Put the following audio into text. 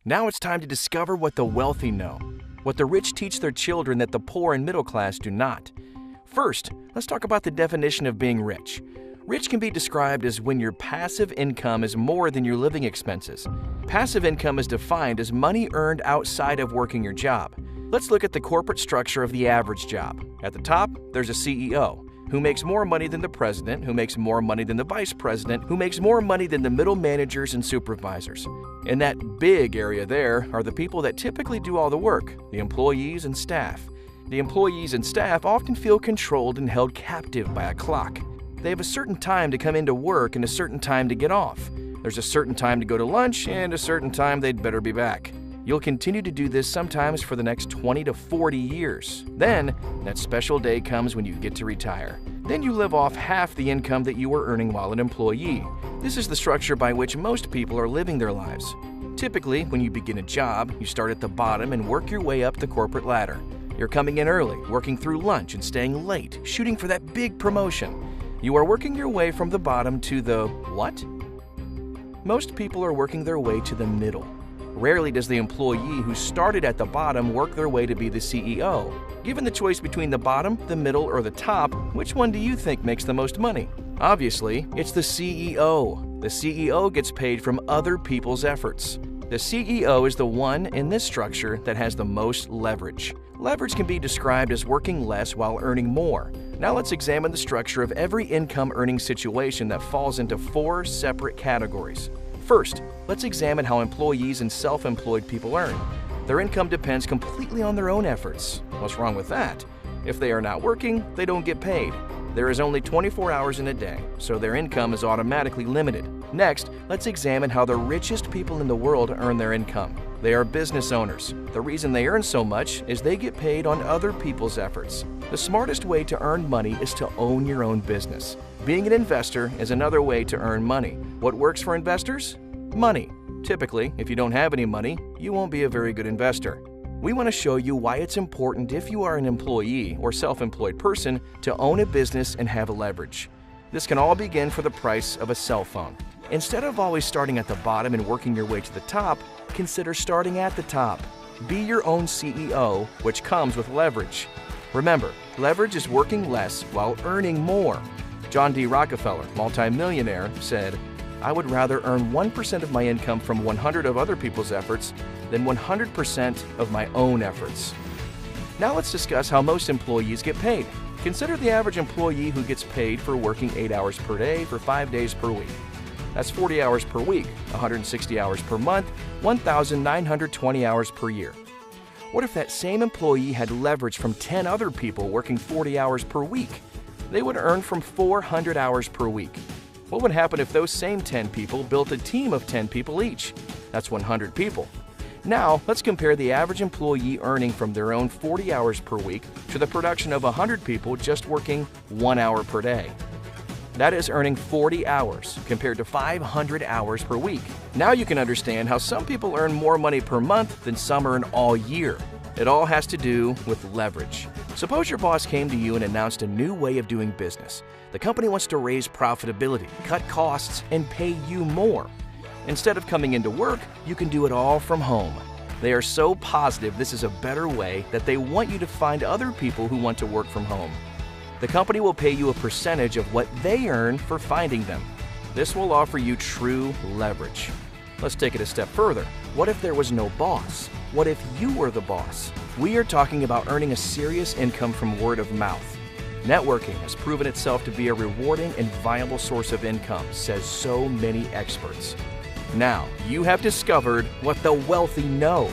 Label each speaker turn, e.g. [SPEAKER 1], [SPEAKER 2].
[SPEAKER 1] Now it's time to discover what the wealthy know, what the rich teach their children that the poor and middle class do not. First, let's talk about the definition of being rich. Rich can be described as when your passive income is more than your living expenses. Passive income is defined as money earned outside of working your job. Let's look at the corporate structure of the average job. At the top, there's a CEO, who makes more money than the president, who makes more money than the vice president, who makes more money than the middle managers and supervisors. In that big area there are the people that typically do all the work, the employees and staff. The employees and staff often feel controlled and held captive by a clock. They have a certain time to come into work and a certain time to get off. There's a certain time to go to lunch and a certain time they'd better be back. You'll continue to do this sometimes for the next 20 to 40 years. Then, that special day comes when you get to retire. Then you live off half the income that you were earning while an employee. This is the structure by which most people are living their lives. Typically, when you begin a job, you start at the bottom and work your way up the corporate ladder. You're coming in early, working through lunch and staying late, shooting for that big promotion. You are working your way from the bottom to the what? Most people are working their way to the middle. Rarely does the employee who started at the bottom work their way to be the CEO. Given the choice between the bottom, the middle, or the top, which one do you think makes the most money? Obviously, it's the CEO. The CEO gets paid from other people's efforts. The CEO is the one in this structure that has the most leverage. Leverage can be described as working less while earning more. Now let's examine the structure of every income earning situation that falls into 4 separate categories. First, let's examine how employees and self-employed people earn. Their income depends completely on their own efforts. What's wrong with that? If they are not working, they don't get paid. There is only 24 hours in a day, so their income is automatically limited. Next, let's examine how the richest people in the world earn their income. They are business owners. The reason they earn so much is they get paid on other people's efforts. The smartest way to earn money is to own your own business. Being an investor is another way to earn money. What works for investors? Money. Typically, if you don't have any money, you won't be a very good investor. We want to show you why it's important if you are an employee or self-employed person to own a business and have a leverage. This can all begin for the price of a cell phone. Instead of always starting at the bottom and working your way to the top, consider starting at the top. Be your own CEO, which comes with leverage. Remember, leverage is working less while earning more. John D. Rockefeller, multimillionaire, said, "I would rather earn 1% of my income from 100 of other people's efforts than 100% of my own efforts." Now let's discuss how most employees get paid. Consider the average employee who gets paid for working 8 hours per day for 5 days per week. That's 40 hours per week, 160 hours per month, 1,920 hours per year. What if that same employee had leverage from 10 other people working 40 hours per week? They would earn from 400 hours per week. What would happen if those same 10 people built a team of 10 people each? That's 100 people. Now, let's compare the average employee earning from their own 40 hours per week to the production of 100 people just working 1 hour per day. That is earning 40 hours compared to 500 hours per week. Now you can understand how some people earn more money per month than some earn all year. It all has to do with leverage. Suppose your boss came to you and announced a new way of doing business. The company wants to raise profitability, cut costs, and pay you more. Instead of coming into work, you can do it all from home. They are so positive this is a better way that they want you to find other people who want to work from home. The company will pay you a percentage of what they earn for finding them. This will offer you true leverage. Let's take it a step further. What if there was no boss? What if you were the boss? We are talking about earning a serious income from word of mouth. Networking has proven itself to be a rewarding and viable source of income, says so many experts. Now, you have discovered what the wealthy know.